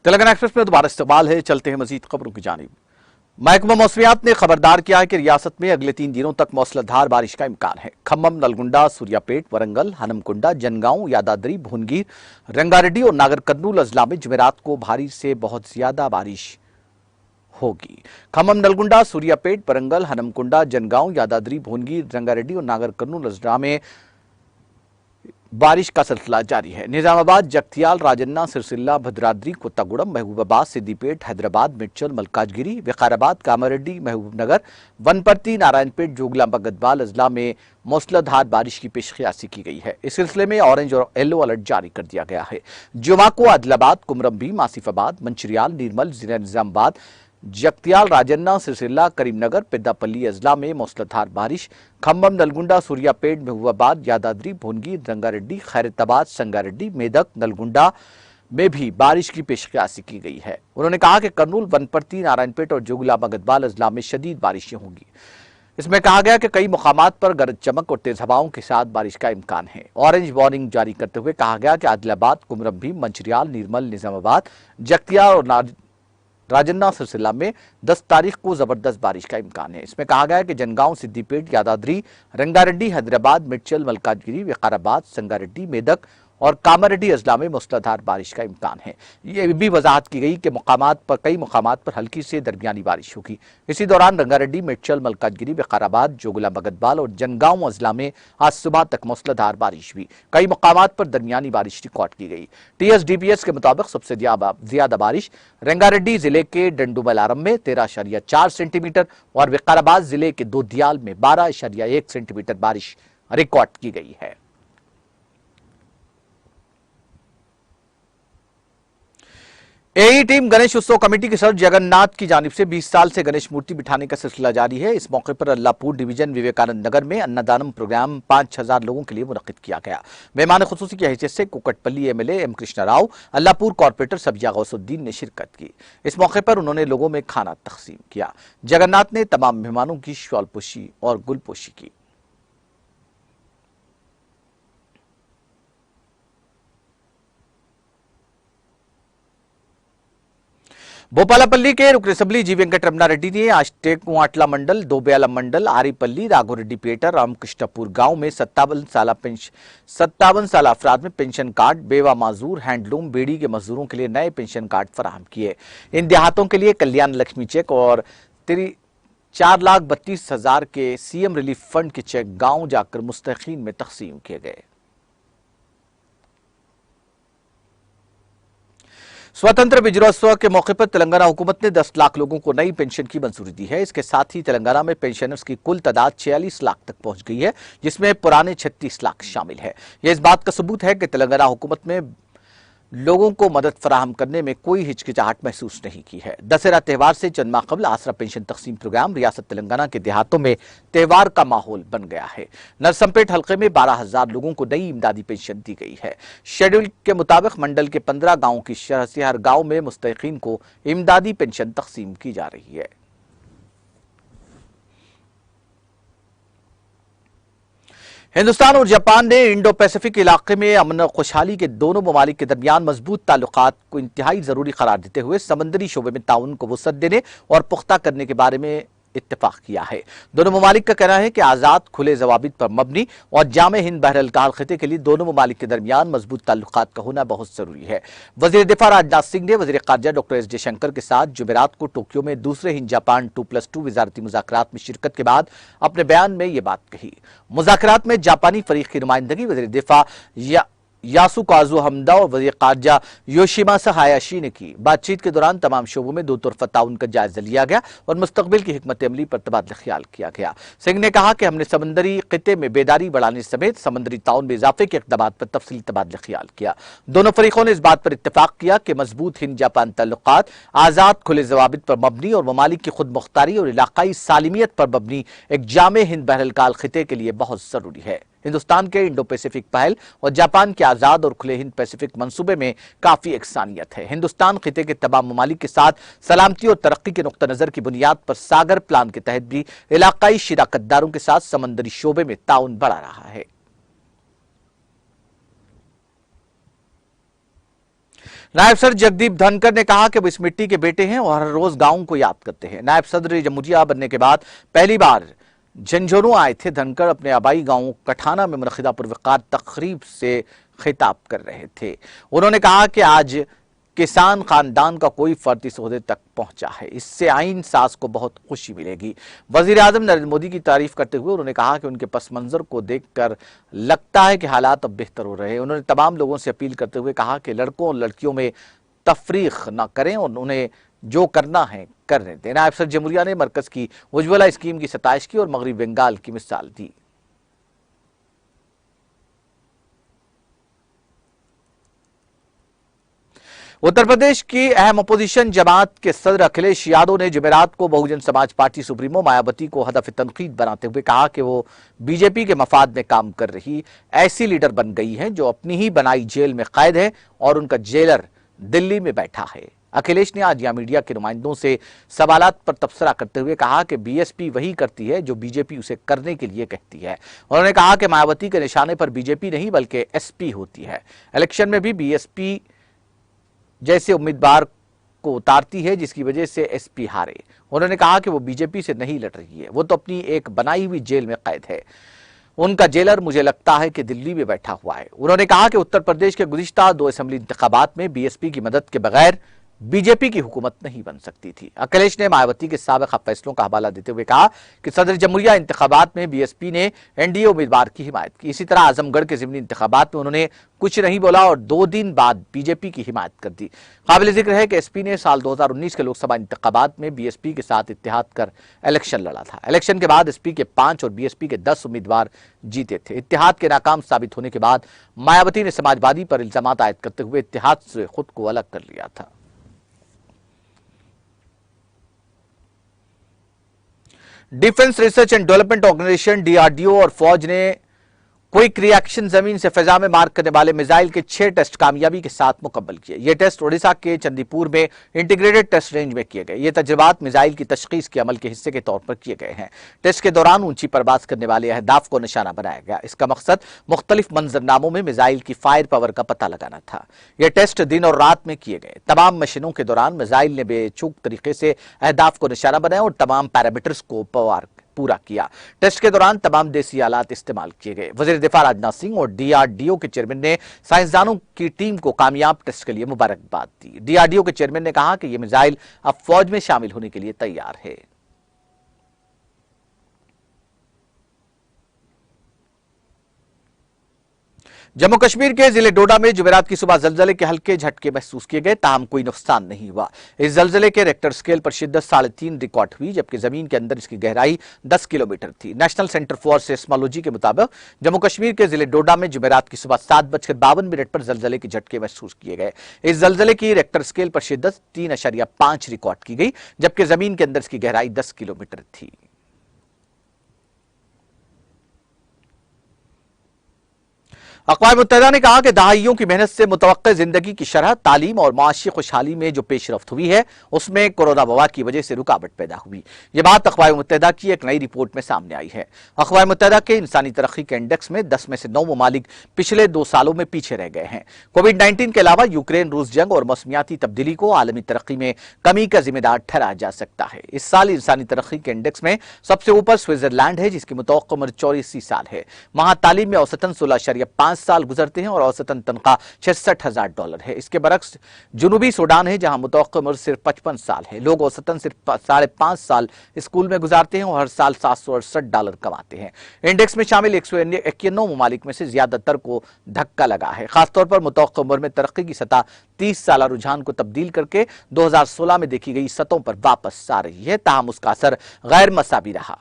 Telangana express में दोबारा इस्तकबाल है। चलते हैं मजीद खबरों की जानिब। महकमा मौसमियात ने खबरदार किया है कि रियासत में अगले 3 दिनों तक मूसलाधार बारिश का इम्कान है। खम्मम, नलगुंडा, सूर्यापेट, वरंगल, हनमकुंडा, जनगांव, यादाद्री, भुवनगिर, रंगारेड्डी और नागर कर्नूल अजला में जुमेरात को भारी से बहुत ज्यादा बारिश होगी। खम्मम, नलगुंडा, सूर्यापेट, वरंगल, हनमकुंडा, जनगांव, यादाद्री, भुवनगिर, रंगारेड्डी और नागर कर्नूल अजला में बारिश का सिलसिला जारी है। निजामाबाद, जगतियाल, राजन्ना, सिरसिल्ला, भद्राद्री, कोत्तागुड़म, महबूबाबाद, सिद्दीपेट, हैदराबाद, मिर्चल, मलकाजगिरी, विकाराबाद, कामारेड्डी, महबूबनगर, वनपर्ती, नारायणपेट, जोगलांबा, गद्वाल अजला में मूसलाधार बारिश की पेशकयासी की गई है। इस सिलसिले में ऑरेंज और येलो अलर्ट जारी कर दिया गया है। जुमा को आदिलाबाद, कुमरम, आसिफाबाद, मंचिरियाल, निर्मल, जिला निजामाबाद, जगतियाल, राजन्ना, सिरसिल्ला, करीमनगर, पेद्दापल्ली अजला में मूसलाधार बारिश। खम्मम, नलगुंडा, सूर्यापेट, महबूबाबाद, यादाद्री, भुवनगिर, रंगारेड्डी, खैरताबाद, संगारेड्डी, मेदक, नलगुंडा में भी बारिश की पेशकयासी की गई है। उन्होंने कहा कि कर्नूल, वनपर्ती, नारायणपेट और जोगलांबा गद्वाल अजला में शदीद बारिशें होंगी। इसमें कहा गया कि कई मुकामात पर गरज चमक और तेज हवाओं के साथ बारिश का इम्कान है। ऑरेंज वार्निंग जारी करते हुए कहा गया कि आदिलाबाद, कुमरम, मंचिरियाल, निर्मल, निजामाबाद, जगतियाल और राजन्ना, सिलसिला में 10 तारीख को जबरदस्त बारिश का इम्कान है। इसमें कहा गया है कि जनगांव, सिद्दीपेट, यादाद्री, रंगारेड्डी, हैदराबाद, मिर्चल, मलकाजगिरी, विकाराबाद, संगारेड्डी, मेदक और कामारेड्डी अजला में मूसलाधार बारिश का इम्कान है। ये भी वजाहत की गई कि कई मुकामात पर हल्की से दरमियानी बारिश होगी। इसी दौरान रंगारेड्डी, मिर्चल, मलकाजगिरी, विकाराबाद, जोगलांबा गद्वाल और जनगांव अजला में आज सुबह तक मूसलाधार बारिश हुई। कई मुकामात पर दरमियानी बारिश रिकॉर्ड की गई। TSDPS के मुताबिक सबसे ज्यादा बारिश रंगारेड्डी जिले के डंडुमलारम में 13.4 सेंटीमीटर और विकाराबाद जिले के दोदियाल में 12.1 सेंटीमीटर बारिश रिकॉर्ड की गई है। एई टीम गणेश उत्सव कमेटी के सदस्य जगन्नाथ की जानिब से 20 साल से गणेश मूर्ति बिठाने का सिलसिला जारी है। इस मौके पर अल्लाहपुर डिवीजन विवेकानंद नगर में अन्नदानम प्रोग्राम 5000 लोगों के लिए मुनक्किद किया गया। मेहमान खुसूसी की हैसियत से Kukatpally MLA M Krishna Rao, Allahpur corporator सब्जिया गौसुद्दीन ने शिरकत की। इस मौके पर उन्होंने लोगों में खाना तकसीम किया। जगन्नाथ ने तमाम मेहमानों की शॉलपोशी और गुलपोशी की। भोपालपल्ली के रुकनेसबली जी वेंकटरमणा रेड्डी ने आज टेकुआटला मंडल, दोबेयाला मंडल, आरीपल्ली, राघोरेड्डीपेटा, रामकृष्णपुर गांव में 57 साल अफराद में पेंशन कार्ड, बेवा माजूर, हैंडलूम, बेड़ी के मजदूरों के लिए नए पेंशन कार्ड फराहम किए। इन देहातों के लिए कल्याण लक्ष्मी चेक और 4,32,000 के CM रिलीफ फंड के चेक गांव जाकर मुस्तहीकीन में तकसीम किए गए। स्वतंत्र विजयोत्सव के मौके पर तेलंगाना हुकूमत ने 10 लाख लोगों को नई पेंशन की मंजूरी दी है। इसके साथ ही तेलंगाना में पेंशनर्स की कुल तादाद 46 लाख तक पहुंच गई है, जिसमें पुराने 36 लाख शामिल है। यह इस बात का सबूत है कि तेलंगाना हुकूमत में लोगों को मदद फराहम करने में कोई हिचकिचाहट महसूस नहीं की है। दशहरा त्यौहार से चंद माह कबल आसरा पेंशन तकसीम प्रोग्राम रियासत तेलंगाना के देहातों में त्यौहार का माहौल बन गया है। नरसंपेट हल्के में 12,000 लोगों को नई इमदादी पेंशन दी गई है। शेड्यूल के मुताबिक मंडल के 15 गांवों की शरह से हर गांव में मुस्तहीकीन को इमदादी पेंशन तकसीम की जा रही है। हिंदुस्तान और जापान ने इंडो पैसिफिक इलाके में अमन और खुशहाली के दोनों ममालिक के दरमियान मजबूत ताल्लुकात को इंतहाई जरूरी करार देते हुए समंदरी शोबे में ताउन को वसअत देने और पुख्ता करने के बारे में इत्तेफाक किया है। दोनों ममालिक का कहना है कि आजाद खुले जवाबित पर मबनी और जामे हिंद बहरअल खिते के लिए दोनों ममालिक के दरमियान मजबूत ताल्लुकात का होना बहुत जरूरी है। वजीर दिफा राजनाथ सिंह ने वजीर खारजा डॉक्टर S जयशंकर के साथ जुमेरात को टोक्यो में दूसरे हिंद जापान 2+2 वजारती मुज़ाकरात में शिरकत के बाद अपने बयान में ये बात कही। मुज़ाकरात में जापानी फरीक की नुमाइंदगी वजीर दिफा यासुकाजु हमदा और वज़ीर खारजा योशिमासा हायाशी ने की। बातचीत के दौरान तमाम शोबों में दो तरफा ताउन का जायजा लिया गया और मुस्तकबिल की हिकमत अमली पर तबादला ख्याल किया गया। सिंह ने कहा कि हमने समंदरी खिते में बेदारी बढ़ाने समेत समंदरी ताउन में इजाफे के इक़दाम पर तफसीली तबादला ख्याल किया। दोनों फरीकों ने इस बात पर इत्तेफाक किया कि मजबूत हिंद जापान ताल्लुकात आजाद खुले जवाबित पर मबनी और ममालिक की खुद मुख्तारी और इलाकाई सालिमियत पर मबनी एक जामे हिंद बहरअल खिते के लिए बहुत जरूरी है। हिंदुस्तान के इंडो पैसिफिक पहल और जापान के आजाद और खुले हिंद पैसिफिक मंसूबे में काफी एकसानियत है। हिंदुस्तान खिते के तमाम ममालिक के साथ सलामती और तरक्की के नुक्ता नजर की बुनियाद पर सागर प्लान के तहत भी इलाकाई शिराकतदारों के साथ समंदरी शोबे में ताउन बढ़ा रहा है। नायब सदर जगदीप धनकर ने कहा कि वो इस मिट्टी के बेटे हैं और हर रोज गांव को याद करते हैं। नायब सदर जमहूरिया बनने के बाद पहली बार झंझनू आए थे धनकर अपने आबाई गांव कठाना में मुनक़िदा पुरवकार तकरीब से खिताब कर रहे थे। उन्होंने कहा कि आज किसान खानदान का कोई फर्द इस ओहदे तक पहुंचा है, इससे आइन साज को बहुत खुशी मिलेगी। वजीर आजम नरेंद्र मोदी की तारीफ करते हुए उन्होंने कहा कि उनके पस मंजर को देखकर लगता है कि हालात अब बेहतर हो रहे हैं। उन्होंने तमाम लोगों से अपील करते हुए कहा कि लड़कों और लड़कियों में तफरीक न करें और उन्हें जो करना है करने दें। नायब सदर जमहूरिया ने मरकज की उज्ज्वला स्कीम की सताइश की और मगरबी बंगाल की मिसाल दी। उत्तर प्रदेश की अहम अपोजिशन जमात के सदर अखिलेश यादव ने जुमेरात को बहुजन समाज पार्टी सुप्रीमो मायावती को हदफ तनकीद बनाते हुए कहा कि वो बीजेपी के मफाद में काम कर रही ऐसी लीडर बन गई हैं जो अपनी ही बनाई जेल में कैद है और उनका जेलर दिल्ली में बैठा है। अखिलेश ने आज यहां मीडिया के नुमाइंदों से सवालात पर तबसरा करते हुए कहा कि बीएसपी वही करती है जो बीजेपी उसे करने के लिए कहती है। उन्होंने कहा कि मायावती के निशाने पर बीजेपी नहीं बल्कि एसपी होती है। इलेक्शन में भी बीएसपी जैसे उम्मीदवार को उतारती है जिसकी वजह से एसपी हारे। उन्होंने कहा कि वो बीजेपी से नहीं लड़ रही है, वो तो अपनी एक बनाई हुई जेल में कैद है। उनका जेलर मुझे लगता है कि दिल्ली में बैठा हुआ है। उन्होंने कहा कि उत्तर प्रदेश के गुज़िश्ता 2 असेंबली इंतखाबात में बीएसपी की मदद के बगैर बीजेपी की हुकूमत नहीं बन सकती थी। अखिलेश ने मायावती के साबिक़ा फैसलों का हवाला देते हुए कहा कि सदर जमहूरिया इंतखाबात में बीएसपी ने एनडीए उम्मीदवार की हिमायत की। इसी तरह आजमगढ़ के ज़िमनी इंतखाबात में उन्होंने कुछ नहीं बोला और 2 दिन बाद बीजेपी की हिमायत कर दी। काबिल जिक्र है कि एसपी ने साल 2019 के लोकसभा इंतखाबात में बीएसपी के साथ इत्तेहाद कर इलेक्शन लड़ा था। इलेक्शन के बाद एसपी के 5 और बीएसपी के 10 उम्मीदवार जीते थे। इत्तेहाद के नाकाम साबित होने के बाद मायावती ने समाजवादी पर इल्जामात आयद करते हुए इत्तेहाद से खुद को अलग कर लिया था। Defence research and development organisation DRDO और फौज ने क्विक रिएक्शन जमीन से फिजा में मार करने वाले मिसाइल के 6 टेस्ट कामयाबी के साथ मुकम्मल किए। ये टेस्ट ओडिशा के चंदीपुर में इंटीग्रेटेड टेस्ट रेंज में किए गए। ये तजुर्बात मिसाइल की तशखीस के अमल के हिस्से के तौर पर किए गए हैं। टेस्ट के दौरान ऊंची परवाज करने वाले अहदाफ को निशाना बनाया गया। इसका मकसद मुख्तलिफ मंजरनामों में मिसाइल की फायर पावर का पता लगाना था। यह टेस्ट दिन और रात में किए गए। तमाम मशीनों के दौरान मिसाइल ने बेचूक तरीके से अहदाफ को निशाना बनाया और तमाम पैरामीटर्स को पूरा किया। टेस्ट के दौरान तमाम देसी आलात इस्तेमाल किए गए। वजीर दिफा राजनाथ सिंह और डीआरडीओ के चेयरमैन ने साइंसदानों की टीम को कामयाब टेस्ट के लिए मुबारकबाद दी। डीआरडीओ के चेयरमैन ने कहा कि यह मिसाइल अब फौज में शामिल होने के लिए तैयार है। जम्मू कश्मीर के जिले डोडा में जुमेरात की सुबह जलजले के हल्के झटके महसूस किए गए, ताहम कोई नुकसान नहीं हुआ। इस जलजले के रेक्टर स्केल पर शिद्दत 3.5 रिकॉर्ड हुई, जबकि जमीन के अंदर इसकी गहराई 10 किलोमीटर थी। नेशनल सेंटर फॉर सेस्मोलॉजी के मुताबिक जम्मू कश्मीर के जिले डोडा में जुमेरात की सुबह 7:52 पर जलजले के झटके महसूस किए गए। इस जलजले की रेक्टर स्केल पर शिद्दत 3.5 रिकॉर्ड की गई, जबकि जमीन के अंदर इसकी गहराई 10 किलोमीटर थी। अक़वाम मुत्तहिदा ने कहा कि दहाइयों की मेहनत से मुतवक्किआ जिंदगी की शरह, तालीम और माशी खुशहाली में जो पेशरफ्त हुई है उसमें कोरोना वबा की वजह से रुकावट पैदा हुई। ये बात अक़वाम मुत्तहिदा की एक नई रिपोर्ट में सामने आई है। अक़वाम मुत्तहिदा के इंसानी तरक्की के इंडेक्स में 10 में से 9 ममालिक पिछले 2 सालों में पीछे रह गए हैं। कोविड-19 के अलावा यूक्रेन रूस जंग और मौसमियाती तब्दीली को आलमी तरक्की में कमी का जिम्मेदार ठहराया जा सकता है। इस साल इंसानी तरक्की के इंडेक्स में सबसे ऊपर स्विट्जरलैंड है, जिसकी मुतवक्किआ उम्र 84 साल है। वहां तालीम में औसतन 16.5 साल गुजरते हैं और औसतन तनख्वाह $66,000 है। इसके बरक्स जुनूबी सूडान है, जहां मुतवक्किआ उम्र सिर्फ 55 साल है। लोग औसतन सिर्फ 5.5 साल स्कूल में गुजारते हैं और हर साल $768 कमाते हैं। इंडेक्स में शामिल 191 ममालिक में से ज्यादातर को धक्का लगा है। खासतौर पर मुतवक्किआ उम्र में तरक्की की सतह 30 साल रुझान को तब्दील करके 2016 में देखी गई सतहों पर वापस आ रही है, ताहम उसका असर गैर मसावी रहा।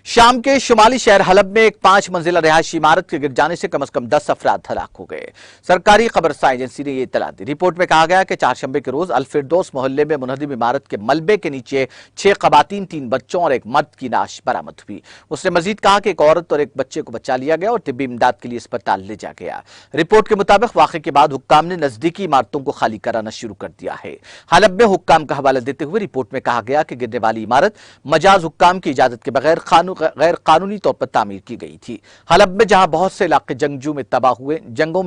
शाम के शुमाली शहर हलब में एक 5 मंजिला रिहायशी इमारत के गिर जाने से कम 10 अफराद हलाक हो गए। सरकारी खबरसां एजेंसी ने यह इत्तला दी। रिपोर्ट में कहा गया कि चारशंबे के रोज अल-फिरदौस मोहल्ले में मुनहदिम इमारत के मलबे के नीचे 6 खवातीन, 3 बच्चों और एक मर्द की लाश बरामद हुई। उसने मजीद कहा कि एक औरत और एक बच्चे को बचा लिया गया और तिब्बी इमदाद के लिए अस्पताल ले जाया गया। रिपोर्ट के मुताबिक वाक़े के बाद हुक्काम ने नजदीकी इमारतों को खाली कराना शुरू कर दिया है। हलब में हुक्काम का हवाला देते हुए रिपोर्ट में कहा गया कि गिरने वाली इमारत मजाज हुक्काम की इजाजत के बगैर गैर कानूनी तौर पर तामीर की गई थी। हलब में जहां बहुत से इलाके जंगों में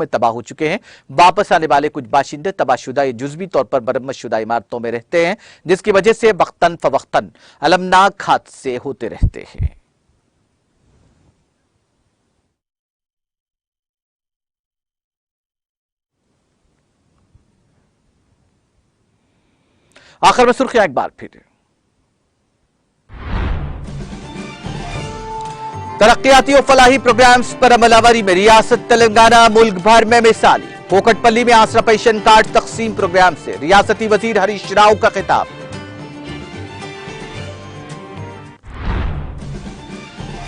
तबाह हो चुके हैं, वापस आने वाले कुछ बाशिंदे तबाहशुदा या जुज़वी तौर पर मरम्मतशुदा इमारतों में रहते हैं, जिसकी वजह से वक्तन फवक्तन अलमनाक हादसे होते रहते हैं। आखिर में सुर्खियां एक बार फिर। तरक्याती और फलाही प्रोग्राम्स पर अमलावरी में रियासत तेलंगाना मुल्क भर में मिसाली। कोकटपल्ली में आसरा पेंशन कार्ड तकसीम प्रोग्राम से रियासती वजीर हरीश राव का खिताब।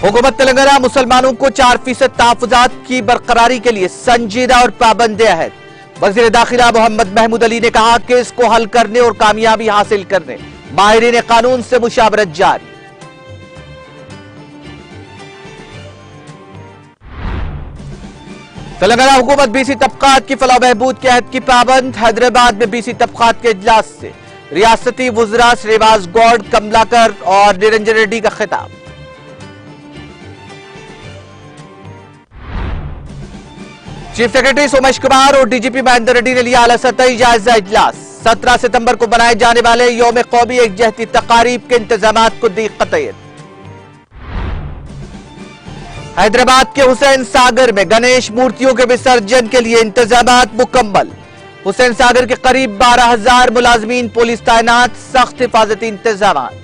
हुकूमत तेलंगाना मुसलमानों को 4% तहफ्फुजात की बरकरारी के लिए संजीदा और पाबंद अहद। वजीर दाखिला मोहम्मद महमूद अली ने कहा कि इसको हल करने और कामयाबी हासिल करने माहिरीन कानून से मुशावरत जारी। तेलंगाना हुकूमत बीसी तबकात की फलाह बहबूद के अहद की पाबंद। हैदराबाद में बीसी तबकात के इजलास से रियासती वुज़रा श्रीनिवास गौड़, कमलाकर और निरंजन रेड्डी का खिताब। चीफ सेक्रेटरी सोमेश कुमार और डीजीपी महेंद्र रेड्डी ने लिया आला सतही जायजा इजलास। 17 सितंबर को बनाए जाने वाले यौम कौमी एकजहती तकारीब के इंतजामात को दी कतईयत। हैदराबाद के हुसैन सागर में गणेश मूर्तियों के विसर्जन के लिए इंतजामात मुकम्मल। हुसैन सागर के करीब 12,000 मुलाजमीन पुलिस तैनात, सख्त हिफाजती इंतजामात।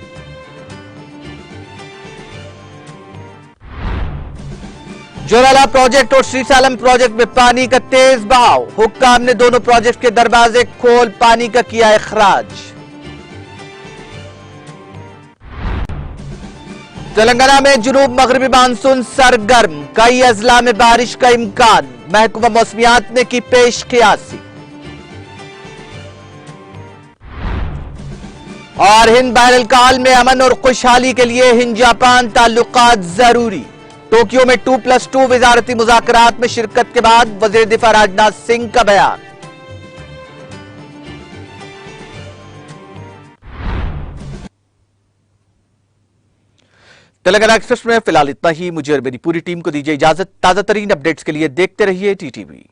जोराला प्रोजेक्ट और श्रीसालम प्रोजेक्ट में पानी का तेज बहाव। हुक्काम ने दोनों प्रोजेक्ट के दरवाजे खोल पानी का किया इखराज। तेलंगाना में जुनूब मगरबी मानसून सरगर्म, कई अजला में बारिश का इम्कान। महकमा मौसमियात ने की पेश क़ियासी। और हिंद बहरहाल में अमन और खुशहाली के लिए हिंद जापान ताल्लुकात जरूरी। टोक्यो में 2+2 वजारती मुज़ाकरात में शिरकत के बाद वज़ीर दिफा राजनाथ सिंह का बयान। तेलंगाना एक्सप्रेस में फिलहाल इतना ही। मुझे और मेरी पूरी टीम को दीजिए इजाजत। ताजा तरीन अपडेट्स के लिए देखते रहिए टीटीवी।